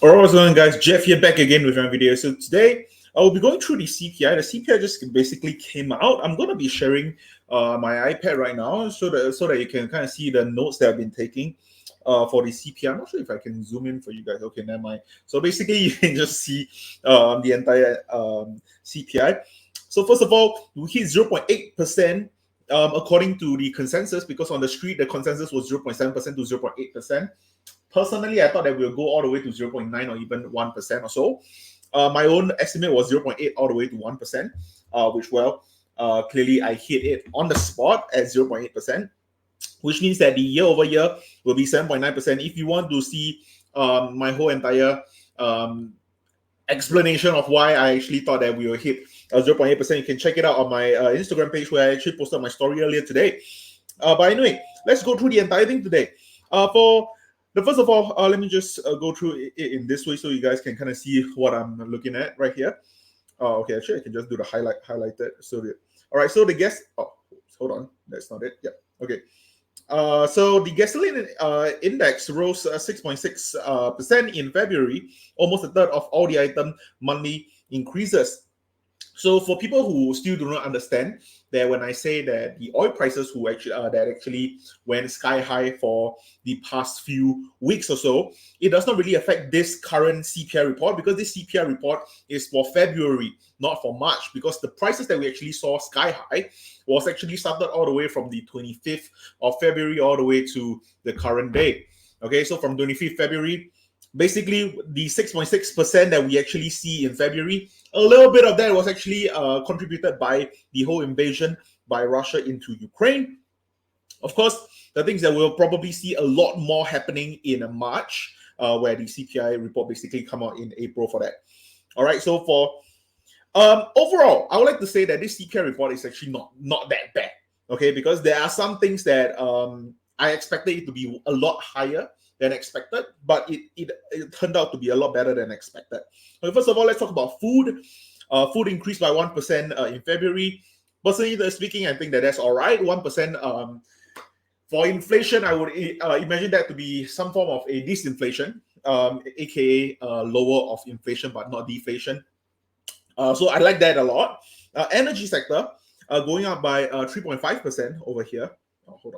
Alright, what's going on, guys? Jeff here, back again with my video. So today I will be going through the CPI. The CPI just basically came out. I'm going to be sharing my iPad right now so that you can kind of see the notes that I've been taking for the CPI. I'm not sure if I can zoom in for you guys. Okay, never mind. So basically, you can just see the entire CPI. So first of all, we hit 0.8%. According to the consensus, because on the street the consensus was 0.7% to 0.8%. Personally, I thought that we'll go all the way to 0.9 or even 1% or so. My own estimate was 0.8 all the way to 1%, which, clearly I hit it on the spot at 0.8%, which means that the year over year will be 7.9%. If you want to see my whole entire explanation of why I actually thought that we will hit 0.8%, you can check it out on my Instagram page, where I actually posted my story earlier today. But anyway, let's go through the entire thing today. First of all, let me just go through it in this way so you guys can kind of see what I'm looking at right here. Okay, actually I can just do the highlighted. All right, so the guess. Oh, hold on, that's not it. Yeah, okay. So the gasoline index rose 6.6% in February, almost a third of all the item monthly increases. So for people who still do not understand that when I say that the oil prices that actually went sky high for the past few weeks or so, it does not really affect this current CPI report, because this CPI report is for February, not for March, because the prices that we actually saw sky high was actually started all the way from the 25th of February all the way to the current day. Okay, so from 25th February, basically the 6.6% that we actually see in February, a little bit of that was actually contributed by the whole invasion by Russia into Ukraine. Of course, the things that we'll probably see a lot more happening in March, where the CPI report basically come out in April for that. All right, so for overall, I would like to say that this CPI report is actually not that bad, okay, because there are some things that I expected it to be a lot higher than expected, but it turned out to be a lot better than expected. Okay, first of all, let's talk about food. Food increased by 1% in February. Personally speaking, I think that's all right. 1%. For inflation, I would imagine that to be some form of a disinflation, aka lower of inflation but not deflation. So I like that a lot. Energy sector going up by 3.5% over here. Oh, hold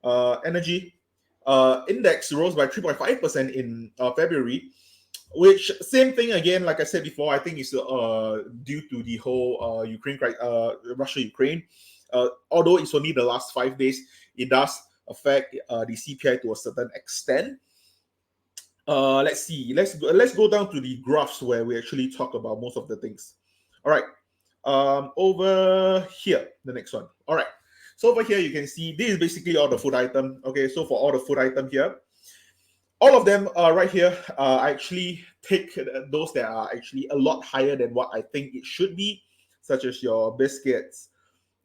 on. Energy index rose by 3.5% in February, which same thing again, like I said before, I think is due to the whole Russia-Ukraine. Although it's only the last 5 days, it does affect the CPI to a certain extent. Let's see. Let's go down to the graphs where we actually talk about most of the things. All right. Over here, the next one. All right. So over here, you can see this is basically all the food item. Okay, so for all the food item here, all of them right here, I actually take those that are actually a lot higher than what I think it should be, such as your biscuits.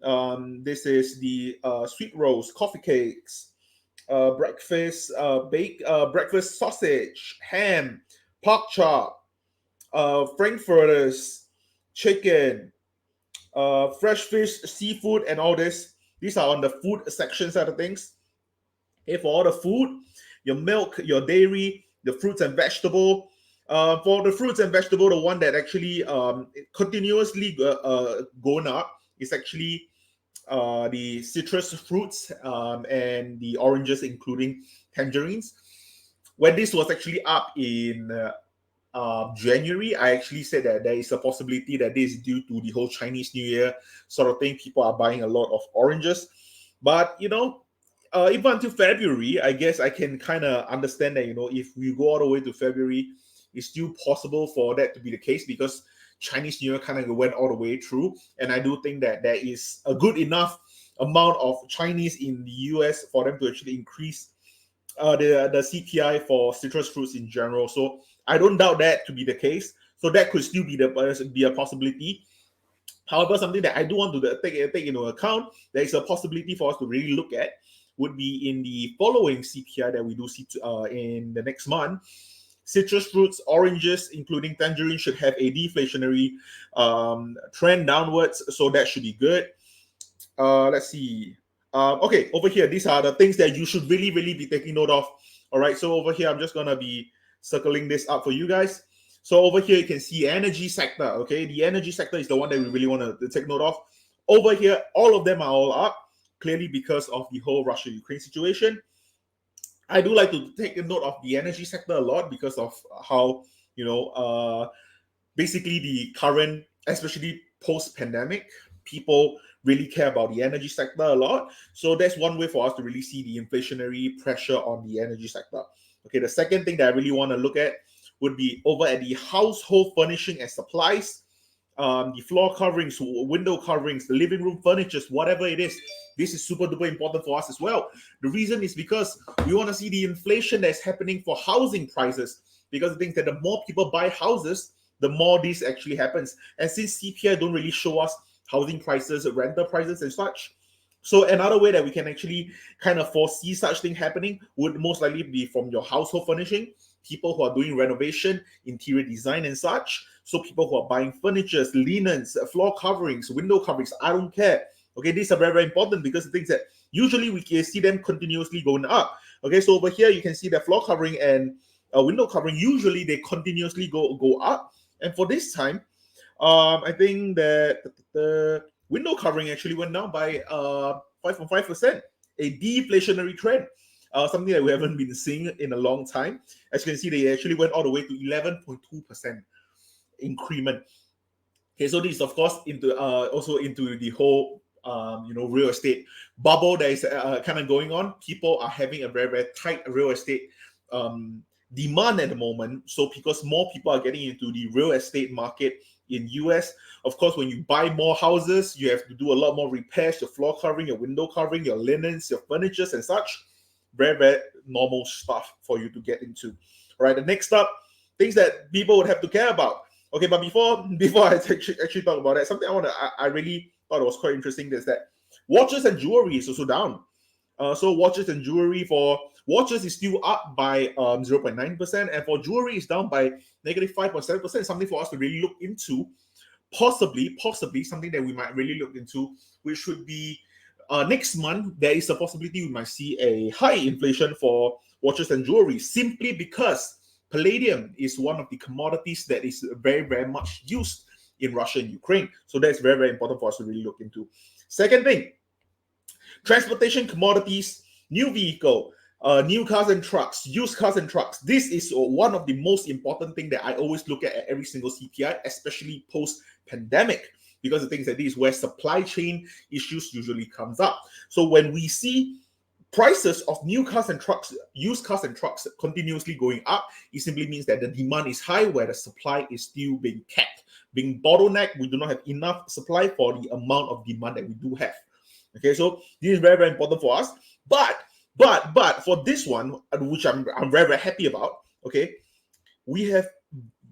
This is the sweet rolls, coffee cakes, breakfast breakfast sausage, ham, pork chop, frankfurters, chicken, fresh fish, seafood, and all this. These are on the food section side of things. Okay, for all the food, your milk, your dairy, the fruits and vegetable. For the fruits and vegetable, the one that actually continuously going up is actually the citrus fruits and the oranges, including tangerines. When this was actually up in January, I actually said that there is a possibility that this is due to the whole Chinese New Year sort of thing. People are buying a lot of oranges, but even until February, I guess I can kind of understand that if we go all the way to February, it's still possible for that to be the case, because Chinese New Year kind of went all the way through, and I do think that there is a good enough amount of Chinese in the US for them to actually increase the CPI for citrus fruits in general. So I don't doubt that to be the case. So that could still be a possibility. However, something that I do want to take into account, there is a possibility for us to really look at, would be in the following CPI that we do see in the next month. Citrus fruits, oranges, including tangerine, should have a deflationary trend downwards, so that should be good. Let's see. Okay, over here, these are the things that you should really be taking note of. All right, so over here, I'm just gonna be circling this up for you guys. So over here, you can see energy sector. Okay, the energy sector is the one that we really want to take note of. Over here, all of them are all up, clearly because of the whole Russia-Ukraine situation. I do like to take a note of the energy sector a lot because of how, basically the current, especially post-pandemic, people really care about the energy sector a lot. So that's one way for us to really see the inflationary pressure on the energy sector. Okay, the second thing that I really want to look at would be over at the household furnishing and supplies. The floor coverings, window coverings, the living room furniture, whatever it is. This is super duper important for us as well. The reason is because we want to see the inflation that's happening for housing prices, because the thing that the more people buy houses, the more this actually happens. And since CPI don't really show us housing prices, rental prices and such, so another way that we can actually kind of foresee such thing happening would most likely be from your household furnishing, people who are doing renovation, interior design and such. So people who are buying furniture, linens, floor coverings, window coverings, I don't care. Okay, these are very, very important because the things that usually we can see them continuously going up. Okay, so over here you can see the floor covering and window covering, usually they continuously go up. And for this time, I think that the window covering actually went down by 5.5%, a deflationary trend, something that we haven't been seeing in a long time. As you can see, they actually went all the way to 11.2% increment. Okay, so this is of course into also into the whole real estate bubble that is kind of going on. People are having a very, very tight real estate demand at the moment. So because more people are getting into the real estate market in US, of course, when you buy more houses, you have to do a lot more repairs, your floor covering, your window covering, your linens, your furnitures and such. Very, very normal stuff for you to get into. All right, the next up, things that people would have to care about. Okay, but before I actually talk about that, something I really thought it was quite interesting is that watches and jewelry is also down. So watches and jewelry, for watches is still up by 0.9%, and for jewelry is down by -5.7%. Something for us to really look into, possibly something that we might really look into, which would be next month. There is a possibility we might see a high inflation for watches and jewelry, simply because palladium is one of the commodities that is very, very much used in Russia and Ukraine. So that's very, very important for us to really look into. Second thing, transportation commodities, new vehicle, new cars and trucks, used cars and trucks. This is one of the most important things that I always look at every single CPI, especially post-pandemic, because the things like this is where supply chain issues usually comes up. So when we see prices of new cars and trucks, used cars and trucks continuously going up, it simply means that the demand is high where the supply is still being capped, being bottlenecked. We do not have enough supply for the amount of demand that we do have. Okay, so this is very, very important for us. But for this one, which I'm very, very happy about, okay, we have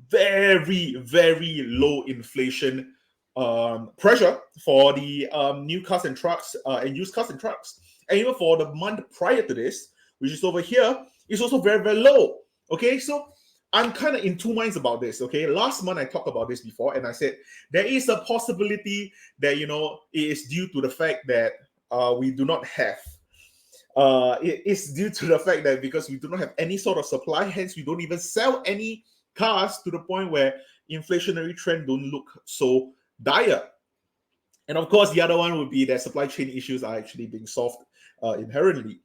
very, very low inflation pressure for the new cars and trucks and used cars and trucks. And even for the month prior to this, which is over here, is also very, very low. Okay, so I'm kind of in two minds about this. Okay, last month I talked about this before, and I said there is a possibility that it is due to the fact that we do not have. It is due to the fact that because we do not have any sort of supply, hence we don't even sell any cars, to the point where inflationary trend don't look so dire. And of course, the other one would be that supply chain issues are actually being solved inherently.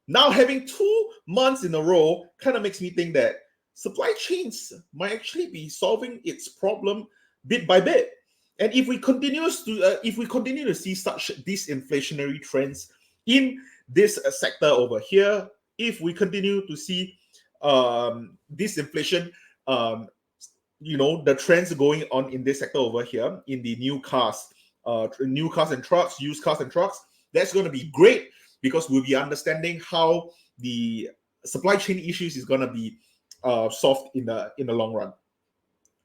Now, having 2 months in a row kind of makes me think that supply chains might actually be solving its problem bit by bit. And if we continue to see such disinflationary trends in this sector over here, if we continue to see disinflation, the trends going on in this sector over here in the new cars and trucks, used cars and trucks, that's going to be great, because we'll be understanding how the supply chain issues is going to be solved in the long run.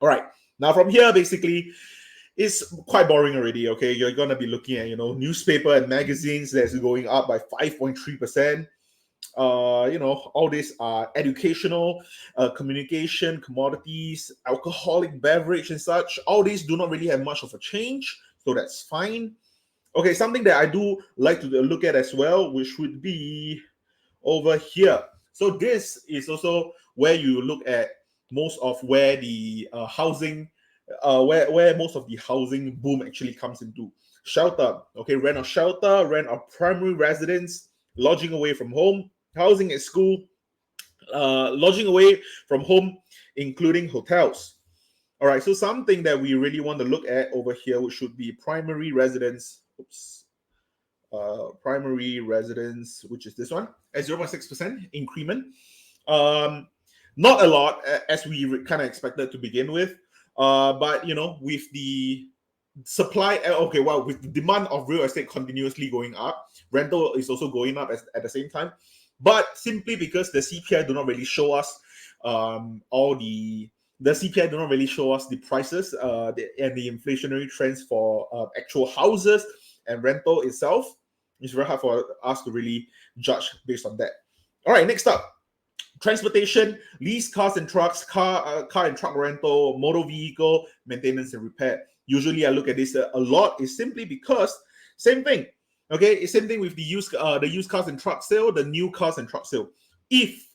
All right, now from here, basically, it's quite boring already. Okay, you're going to be looking at newspaper and magazines that's going up by 5.3%. All these are educational, communication, commodities, alcoholic beverage and such. All these do not really have much of a change, so that's fine. Okay, something that I do like to look at as well, which would be over here. So this is also where you look at most of where the housing, where most of the housing boom actually comes into. Shelter, okay, rent of shelter, rent of primary residence, lodging away from home, housing at school, lodging away from home, including hotels. All right, so something that we really want to look at over here, which should be primary residence. Primary residence, which is this one, at 0.6% increment. Not a lot, as we kind of expected to begin with. But with the supply, with the demand of real estate continuously going up, rental is also going up at the same time. But simply because the CPI do not really show us the CPI do not really show us the prices and the inflationary trends for actual houses and rental itself. It's very hard for us to really judge based on that. All right, next up, transportation, lease cars and trucks, car and truck rental, motor vehicle maintenance and repair. Usually I look at this a lot. Is simply because same thing. Okay, it's same thing with the used cars and truck sale, the new cars and truck sale. If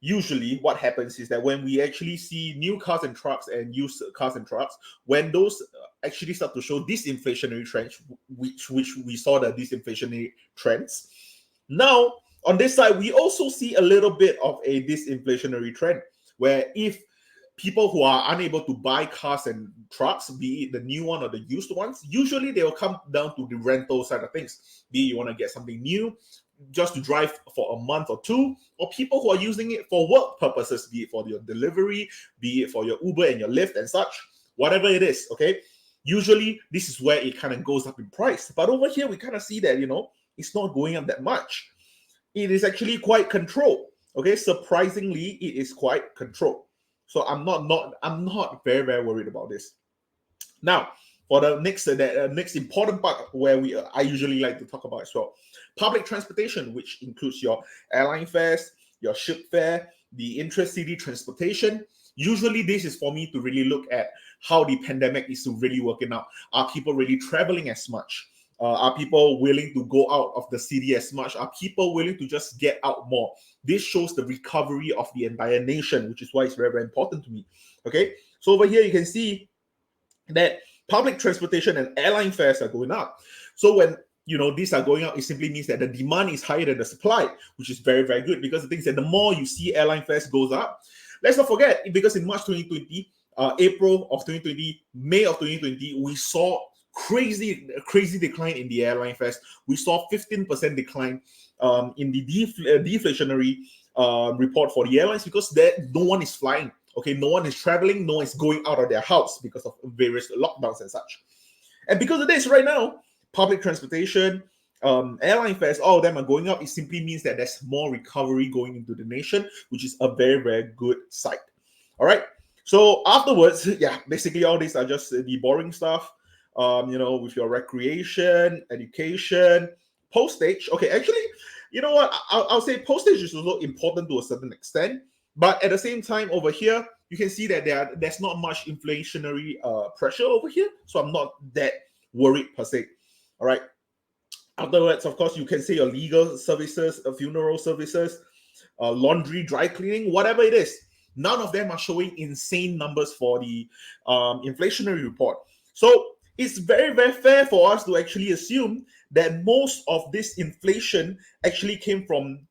usually what happens is that when we actually see new cars and trucks and used cars and trucks, when those actually start to show disinflationary trends, which we saw the disinflationary trends. Now, on this side, we also see a little bit of a disinflationary trend, where if people who are unable to buy cars and trucks, be it the new one or the used ones, usually they will come down to the rental side of things. Be it you want to get something new, just to drive for a month or two, or people who are using it for work purposes, be it for your delivery, be it for your Uber and your Lyft and such, whatever it is, okay? Usually, this is where it kind of goes up in price. But over here, we kind of see that, it's not going up that much. It is actually quite controlled, okay? Surprisingly, it is quite controlled. So I'm not very, very worried about this. Now, for the next important part where I usually like to talk about as well, public transportation, which includes your airline fares, your ship fare, the intra-city transportation. Usually, this is for me to really look at how the pandemic is really working out. Are people really traveling as much? Are people willing to go out of the city as much? Are people willing to just get out more? This shows the recovery of the entire nation, which is why it's very, very important to me. Okay, so over here you can see that public transportation and airline fares are going up. So when these are going up, it simply means that the demand is higher than the supply, which is very, very good, because the thing is that the more you see airline fares goes up, let's not forget, because in March 2020, April of 2020, May of 2020, we saw crazy decline in the airline fares. We saw 15% decline in the deflationary report for the airlines, because no one is flying. Okay, no one is traveling, no one is going out of their house because of various lockdowns and such. And because of this, right now, public transportation, airline fares, all of them are going up. It simply means that there's more recovery going into the nation, which is a very, very good sight. All right. So afterwards, basically all these are just the boring stuff. With your recreation, education, postage. Okay, actually, you know what? I'll say postage is also important to a certain extent. But at the same time, over here, you can see that there's not much inflationary pressure over here. So I'm not that worried per se. All right. Afterwards, of course, you can say your legal services, funeral services, laundry, dry cleaning, whatever it is. None of them are showing insane numbers for the inflationary report. So it's very, very fair for us to actually assume that most of this inflation actually came from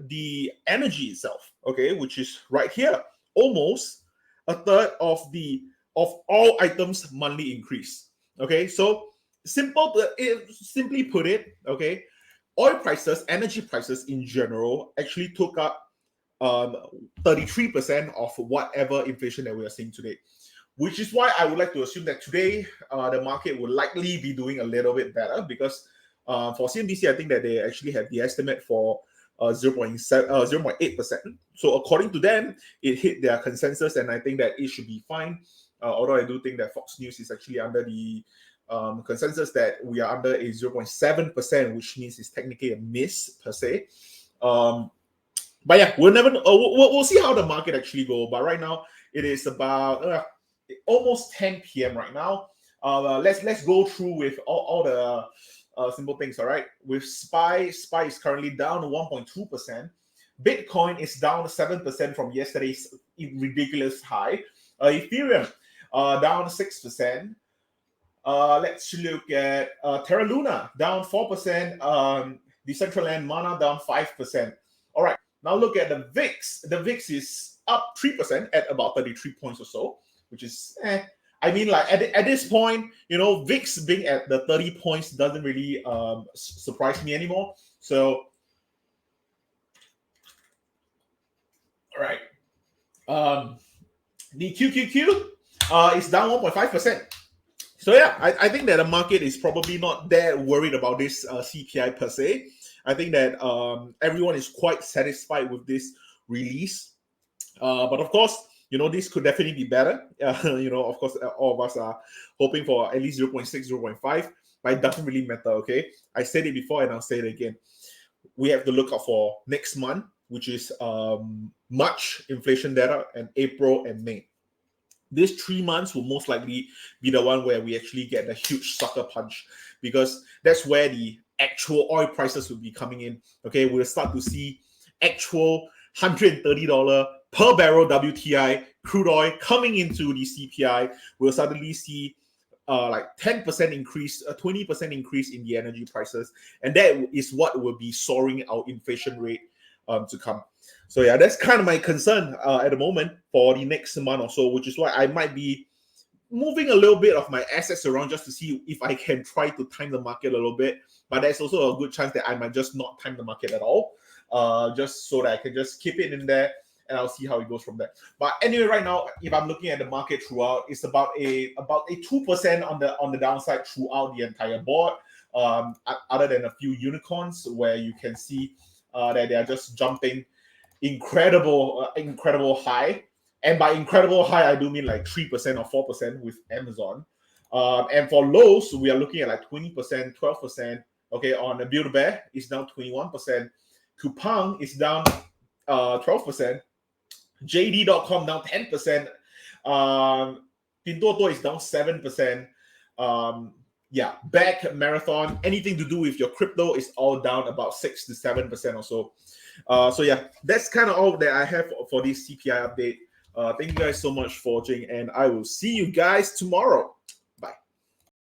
the energy itself, okay, which is right here. Almost a third of all items monthly increase. Okay, so simply put it, okay, oil prices, energy prices in general actually took up 33% of whatever inflation that we are seeing today, which is why I would like to assume that today the market will likely be doing a little bit better, because for CNBC, I think that they actually have the estimate for 0.8%. So according to them, it hit their consensus, and I think that it should be fine. Although I do think that Fox News is actually under the consensus that we are under a 0.7%, which means it's technically a miss per se. But yeah, we'll never know. We'll see how the market actually go. But right now, it is about almost 10 p.m. right now. Let's go through with all the simple things. All right, with SPY is currently down 1.2%. Bitcoin is down 7% from yesterday's ridiculous high. Ethereum down 6%. Let's look at Terra Luna down 4%. Decentraland Mana down 5%. All right, now look at the VIX. The VIX is up 3% at about 33 points or so, which is I mean, like at this point, you know, VIX being at the 30 points doesn't really surprise me anymore. So, all right, the QQQ is down 1.5%. So yeah, I think that the market is probably not that worried about this CPI per se. I think that everyone is quite satisfied with this release. But of course, you know, this could definitely be better. You know, of course, all of us are hoping for at least 0.6, 0.5, but it doesn't really matter, okay? I said it before and I'll say it again. We have to look out for next month, which is March inflation data, and April and May. These 3 months will most likely be the one where we actually get a huge sucker punch, because that's where the actual oil prices will be coming in. Okay, we'll start to see actual $130 per barrel WTI crude oil coming into the CPI. We'll suddenly see like 10% increase, a 20% increase in the energy prices, and that is what will be soaring our inflation rate to come. So yeah, that's kind of my concern at the moment for the next month or so, which is why I might be moving a little bit of my assets around just to see if I can try to time the market a little bit. But there's also a good chance that I might just not time the market at all, just so that I can just keep it in there and I'll see how it goes from there. But anyway, right now, if I'm looking at the market throughout, it's about a 2% on the downside throughout the entire board. Other than a few unicorns where you can see that they are just jumping incredible high. And by incredible high, I do mean like 3% or 4% with Amazon. And for lows, we are looking at like 20%, 12%. Okay, on the Build Bear, it's down 21%. Coupang is down 12%. JD.com down 10%. Pinduoduo is down 7%. Yeah, back Marathon, anything to do with your crypto is all down about 6 to 7% or so. So yeah, that's kind of all that I have for this CPI update. Thank you guys so much for watching, and I will see you guys tomorrow.